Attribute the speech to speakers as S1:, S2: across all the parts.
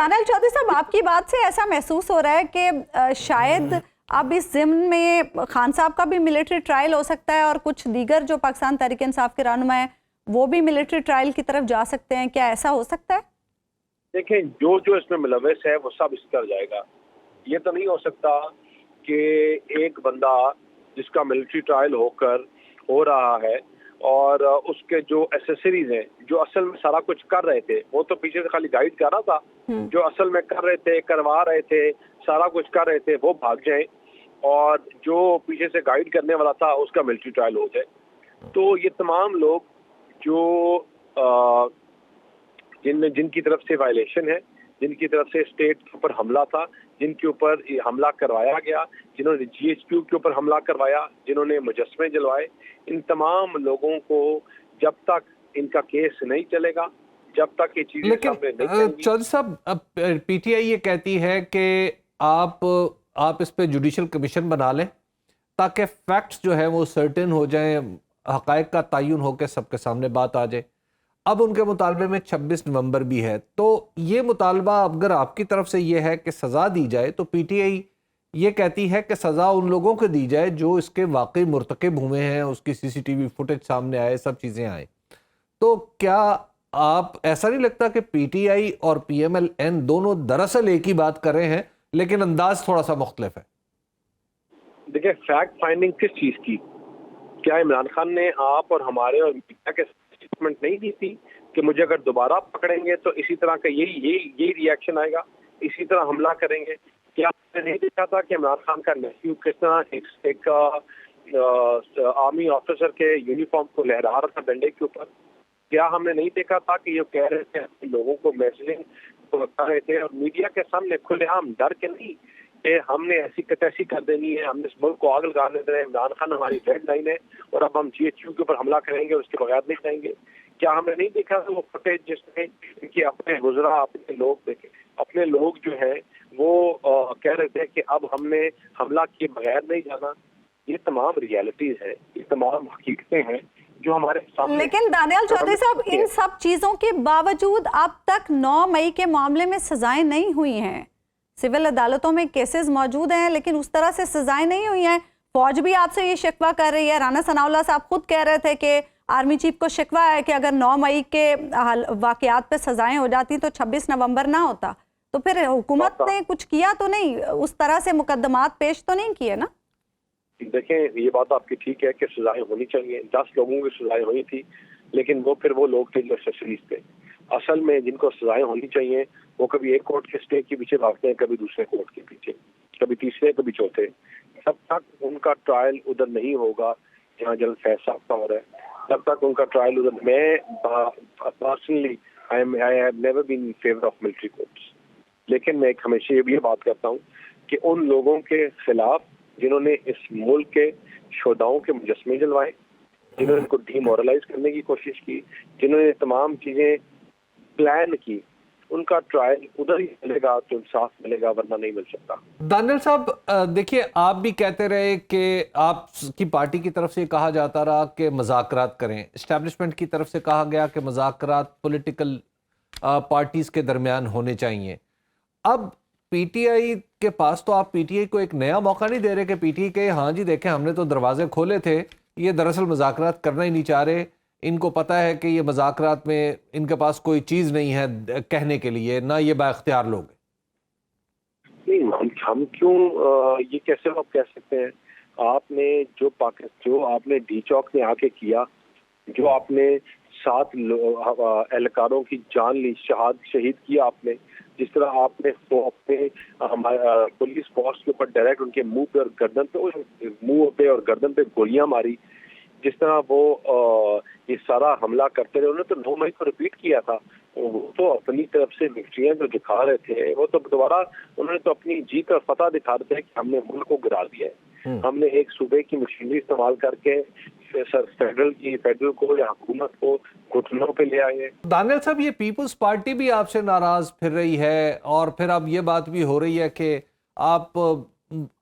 S1: Daniel Chaudhary साहब, आपकी बात से ऐसा महसूस हो रहा है कि शायद अब इस ज़िम्न में खान साहब का भी मिलिट्री ट्रायल हो सकता है और कुछ दीगर जो पाकिस्तान तहरीक इंसाफ के रहनुमा हैं वो भी मिलिट्री ट्रायल की तरफ जा सकते हैं, क्या ऐसा हो सकता है?
S2: देखें, जो जो इसमें मुलव्वस है वो सब इस कर जाएगा। ये तो नहीं हो सकता कि एक बंदा जिसका मिलिट्री ट्रायल हो रहा है और उसके जो एसेसरीज हैं, जो असल में सारा कुछ कर रहे थे, वो तो पीछे से खाली गाइड कर रहा था, जो असल में कर रहे थे, करवा रहे थे, सारा कुछ कर रहे थे, वो भाग जाएं और जो पीछे से गाइड करने वाला था उसका मिलिट्री ट्रायल हो जाए। तो ये तमाम लोग जो जिनकी तरफ से वायलेशन है, जिनकी तरफ से स्टेट के ऊपर हमला था, जिनके ऊपर हमला करवाया गया, जिन्होंने GHQ के ऊपर हमला करवाया, जिन्होंने मुजस्मे जलवाए, इन तमाम लोगों को जब तक इनका केस नहीं चलेगा, जब तक ये चीजें सामने नहीं आएंगी।
S3: चौधरी साहब, PTI ये कहती है कि आप इस पे जुडिशल कमीशन बना लें ताकि फैक्ट्स जो है वो सर्टेन हो जाएं, हकायक का तयन हो के सबके सामने बात आ जाए। अब उनके मुतालबे में 26 नवंबर भी है, तो ये मुतालबा अगर आपकी तरफ से ये है कि सज़ा दी जाए, तो PTI ये कहती है कि सज़ा उन लोगों को दी जाए जो इसके वाकई मुर्तकिब हुए हैं, उसकी CCTV फुटेज सामने आए, सब चीज़ें आए। तो क्या आप ऐसा नहीं लगता कि PTI और PMLN दोनों दरअसल एक ही बात कर रहे हैं लेकिन अंदाज थोड़ा सा मुख्तलिफ है?
S2: देखिए, फैक्ट फाइंडिंग किस चीज़ की? क्या इमरान खान ने आप और हमारे और मीडिया के स्टेटमेंट नहीं दी थी कि मुझे अगर दोबारा पकड़ेंगे तो इसी तरह का यही रिएक्शन आएगा, इसी तरह हमला करेंगे? क्या आपने नहीं देखा था कि इमरान खान का नेफ्यू किस तरह एक आर्मी ऑफिसर के यूनिफॉर्म को लहरा रहा था डंडे के ऊपर? क्या हमने नहीं देखा था कि ये कह रहे थे लोगों को मैसेजिंग कर रहे थे और मीडिया के सामने खुलेआम डर के नहीं कि हमने ऐसी तैसी कर देनी है, हमने इस मुल्क को आग लगा देना है, इमरान खान हमारी रेड लाइन है और अब हम GHQ के ऊपर हमला करेंगे और उसके बगैर नहीं जाएंगे? क्या हमने नहीं देखा था वो फुटेज जिसमें कि अपने गुजरा अपने लोग देखे, अपने लोग जो है वो कह रहे थे कि अब हमने हमला किए बगैर नहीं जाना? ये तमाम रियलिटीज है, ये तमाम हकीकतें हैं जो हमारे सामने।
S1: लेकिन दानियल चौधरी साहब, इन सब चीजों के बावजूद अब तक 9 मई के मामले में सजाएं नहीं हुई हैं। सिविल अदालतों में केसेस मौजूद हैं लेकिन उस तरह से सजाएं नहीं हुई हैं। फौज भी आपसे ये शिकवा कर रही है। राना सनाउल्लाह साहब खुद कह रहे थे कि आर्मी चीफ को शिकवा है कि अगर 9 मई के वाकयात पे सजाएं हो जाती तो 26 नवंबर ना होता। तो फिर हुकूमत ने कुछ किया तो नहीं, उस तरह से मुकदमात पेश तो नहीं किए ना?
S2: देखें, ये बात आपकी ठीक है कि सजाएं होनी चाहिए, 10 लोगों की सजाएं हुई थी, लेकिन वो लोग थे जो एक्सेसरीज थे। असल में जिनको सजाएं होनी चाहिए वो कभी एक कोर्ट के स्टे के पीछे भागते हैं, कभी दूसरे कोर्ट के पीछे, कभी तीसरे, कभी चौथे। जब तक उनका ट्रायल उधर नहीं होगा जहाँ जल्द फैसला हो रहा है, तब तक उनका ट्रायल उधर। मैं personally I have never been in favour of military courts, लेकिन मैं हमेशा ये बात करता हूँ कि उन लोगों के खिलाफ जिन्होंने इस मुल्क के शोधाओं के मुजस्मे जलवाए, जिन्होंने इनको डीमोरलाइज करने की कोशिश की, जिन्होंने तमाम चीजें प्लान की, उनका ट्रायल उधर ही मिलेगा तो इंसाफ मिलेगा, वरना नहीं मिल सकता।
S3: दानियल साहब, देखिए, आप भी कहते रहे कि आपकी पार्टी की तरफ से कहा जाता रहा कि मज़ाकरात करें, एस्टैब्लिशमेंट की तरफ से कहा गया कि मज़ाकरात पॉलिटिकल पार्टीज के दरमियान होने चाहिए। अब PTI के पास तो आप PTI को एक नया मौका नहीं दे रहे कि PTI के हाँ जी देखें हमने तो दरवाजे खोले थे, ये दरअसल मज़ाकरात करना ही नहीं चाह रहे, इनको पता है कि ये मज़ाकरात में इनके पास कोई चीज़ नहीं है कहने के लिए, ना ये बाइख्तियार लोग हैं।
S2: नहीं, हम क्यों ये कैसे आप कह सकते हैं? आपने जो आपने डी चौक में आके किया, जो आपने 7 एहलकारों की जान ली, शहीद किया आपने, जिस तरह आपने अपने पुलिस फोर्स के ऊपर डायरेक्ट उनके मुंह पे और गर्दन पे गोलियां मारी, जिस तरह वो ये सारा हमला करते रहे, उन्होंने तो 9 मई को रिपीट किया था। वो तो अपनी तरफ से विक्ट्रियां जो दिखा रहे थे, वो तो दोबारा उन्होंने तो अपनी जीत और फतह दिखा रहे थे कि हमने मुल्क को गिरा दिया है, हमने एक सूबे की मशीनरी इस्तेमाल करके फेडरल को या हुकूमत को घुटनों पे ले आए हैं।
S3: दानियल साहब, ये पीपल्स पार्टी भी आपसे नाराज फिर रही है और फिर अब ये बात भी हो रही है कि आप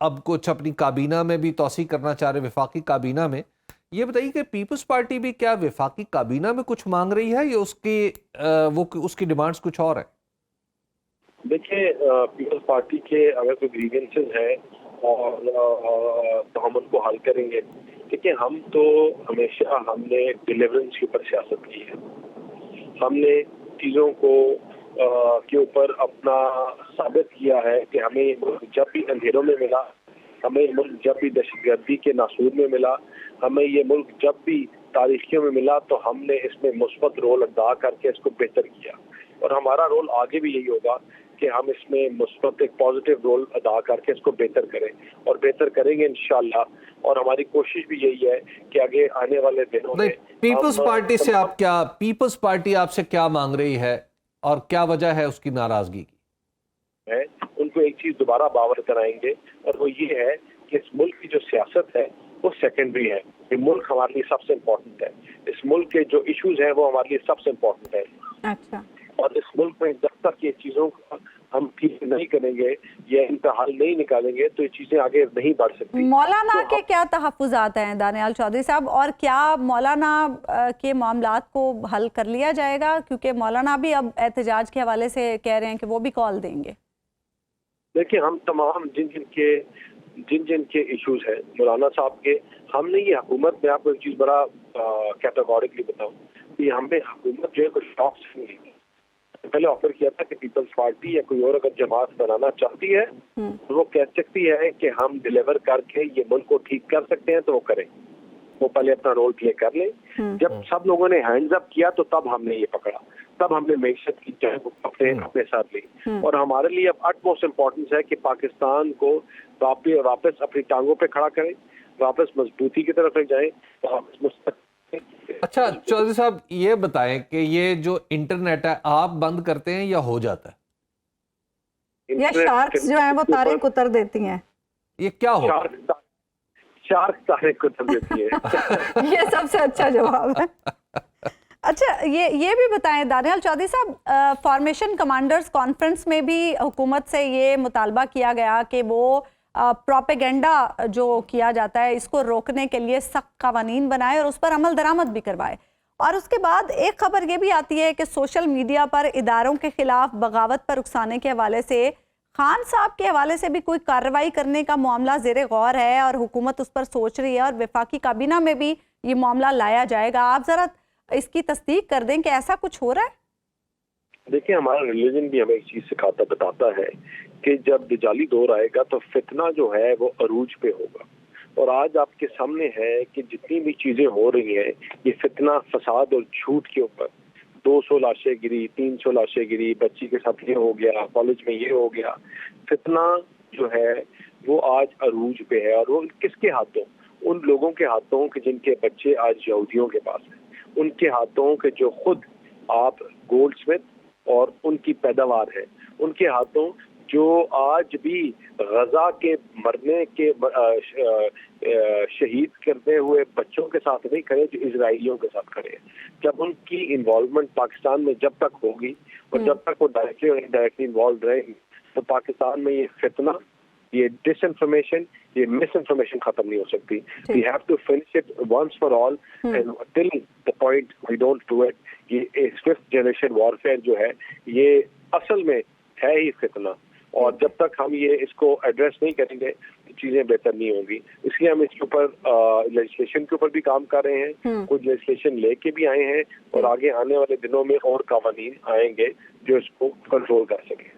S3: अब कुछ अपनी काबीना में भी तौसी करना चाह रहे, वफाकी काबीना में। ये बताइए कि पीपल्स पार्टी भी क्या वफाकी काबीना में कुछ मांग रही है या उसकी डिमांड्स कुछ और है?
S2: دیکھیں پیپلز پارٹی کے اگر کوئی گریونسز ہیں اور تو ہم ان کو حل کریں گے. دیکھیں ہم تو ہمیشہ ہم نے ڈیلیورنس کے اوپر سیاست کی ہے. ہم نے چیزوں کو کے اوپر اپنا ثابت کیا ہے کہ ہمیں یہ ملک جب بھی اندھیروں میں ملا, ہمیں یہ ملک جب بھی دہشت گردی کے ناسور میں ملا, ہمیں یہ ملک جب بھی تاریخیوں میں ملا, تو ہم نے اس میں مثبت رول ادا کر کے اس کو بہتر کیا. اور ہمارا رول آگے بھی یہی ہوگا کہ ہم اس میں مثبت ایک پازیٹیو رول ادا کر کے اس کو بہتر کریں, اور بہتر کریں گے انشاءاللہ. اور ہماری کوشش بھی یہی ہے کہ آگے آنے والے دنوں میں
S3: پیپلز پارٹی سے آپ کیا, پیپلز پارٹی آپ سے کیا مانگ رہی ہے اور کیا وجہ ہے اس کی ناراضگی کی؟
S2: ان کو ایک چیز دوبارہ باور کرائیں گے, اور وہ یہ ہے کہ اس ملک کی جو سیاست ہے وہ سیکنڈری ہے. یہ ملک ہمارے لیے سب سے امپورٹنٹ ہے. اس ملک کے جو ایشوز ہیں وہ ہمارے لیے سب سے امپورٹنٹ ہے.
S1: اچھا. اور
S2: اس ملک میں جب تک یہ چیزوں کا ہم ٹھیک نہیں کریں گے یا ان کا حل نہیں نکالیں گے تو یہ چیزیں آگے نہیں بڑھ سکتی.
S1: مولانا کے کیا تحفظات ہیں دانیال چودھری صاحب, اور کیا مولانا کے معاملات کو حل کر لیا جائے گا, کیونکہ مولانا بھی اب احتجاج کے حوالے سے کہہ رہے ہیں کہ وہ بھی کال دیں گے؟
S2: دیکھیں ہم تمام جن کے ایشوز ہیں مولانا صاحب کے, ہم نے یہ حکومت میں آپ کو ایک چیز بڑا کیٹیگورکلی بتاؤں کہ ہمیں حکومت جو ہے کچھ شاپس نہیں ہے. پہلے آفر کیا تھا کہ پیپلز پارٹی یا کوئی اور اگر جماعت بنانا چاہتی ہے تو وہ کہہ سکتی ہے کہ ہم ڈیلیور کر کے یہ ملک کو ٹھیک کر سکتے ہیں, تو وہ کریں. وہ پہلے اپنا رول پلے کر لیں. جب سب لوگوں نے ہینڈز اپ کیا تو تب ہم نے یہ پکڑا, تب ہم نے معیشت کی جنگ اپنے ساتھ لی. اور ہمارے لیے اب اٹ موسٹ امپورٹنس ہے کہ پاکستان کو واپس اپنی ٹانگوں پہ کھڑا کریں, واپس مضبوطی کی طرف لے جائیں, واپس
S3: اچھا چودھری صاحب یہ بتائیں کہ یہ جو انٹرنیٹ ہے آپ بند کرتے ہیں یا ہو جاتا ہے؟
S1: یا شارکس جو ہیں وہ تاریں کتر دیتی ہیں؟
S3: یہ کیا ہو؟
S2: شارک تاریں کتر دیتی ہیں.
S1: یہ سب سے اچھا جواب ہے. اچھا یہ بھی بتائیں دانیال چودھری صاحب, فارمیشن کمانڈرز کانفرنس میں بھی حکومت سے یہ مطالبہ کیا گیا کہ وہ پروپیگنڈا جو کیا جاتا ہے اس کو روکنے کے لیے سخت قوانین بنائے اور اس پر عمل درآمد بھی کروائے. اور اس کے بعد ایک خبر یہ بھی آتی ہے کہ سوشل میڈیا پر اداروں کے خلاف بغاوت پر اکسانے کے حوالے سے خان صاحب کے حوالے سے بھی کوئی کارروائی کرنے کا معاملہ زیر غور ہے, اور حکومت اس پر سوچ رہی ہے, اور وفاقی کابینہ میں بھی یہ معاملہ لایا جائے گا. آپ ذرا اس کی تصدیق کر دیں کہ ایسا کچھ ہو رہا ہے؟
S2: دیکھیں ہمارا ریلیجن بھی ہمیں ایک چیز سکھاتا بتاتا ہے کہ جب دجالی دور آئے گا تو فتنہ جو ہے وہ عروج پہ ہوگا. اور آج آپ کے سامنے ہے کہ جتنی بھی چیزیں ہو رہی ہیں یہ فتنہ فساد اور جھوٹ کے اوپر. 200 لاشیں گری, 300 لاشیں گری, بچی کے ساتھ یہ ہو گیا, کالج میں یہ ہو گیا. فتنہ جو ہے وہ آج عروج پہ ہے, اور وہ کس کے ہاتھوں؟ ان لوگوں کے ہاتھوں کہ جن کے بچے آج یہودیوں کے پاس ہیں, ان کے ہاتھوں کہ جو خود آپ گولڈ سمتھ اور ان کی پیداوار ہے, ان کے ہاتھوں جو آج بھی غزہ کے مرنے کے شہید کرتے ہوئے بچوں کے ساتھ نہیں کھڑے, جو اسرائیلیوں کے ساتھ کھڑے ہیں. جب ان کی انوالومنٹ پاکستان میں جب تک ہوگی اور جب تک وہ ڈائریکٹلی اور انڈائریکٹلی انوالوڈ رہیں گی تو پاکستان میں یہ فتنہ, یہ ڈس انفارمیشن, یہ مس انفارمیشن ختم نہیں ہو سکتی. We have to finish it once for all and till the point we don't do it. یہ ففتھ جنریشن وارفیئر جو ہے یہ اصل میں ہے ہی فتنہ, اور جب تک ہم یہ اس کو ایڈریس نہیں کریں گے چیزیں بہتر نہیں ہوں گی. اس لیے ہم اس کے اوپر لیجسلیشن کے اوپر بھی کام کر رہے ہیں, کچھ لیجسلیشن لے کے بھی آئے ہیں, اور آگے آنے والے دنوں میں اور قوانین آئیں گے جو اس کو کنٹرول کر سکیں.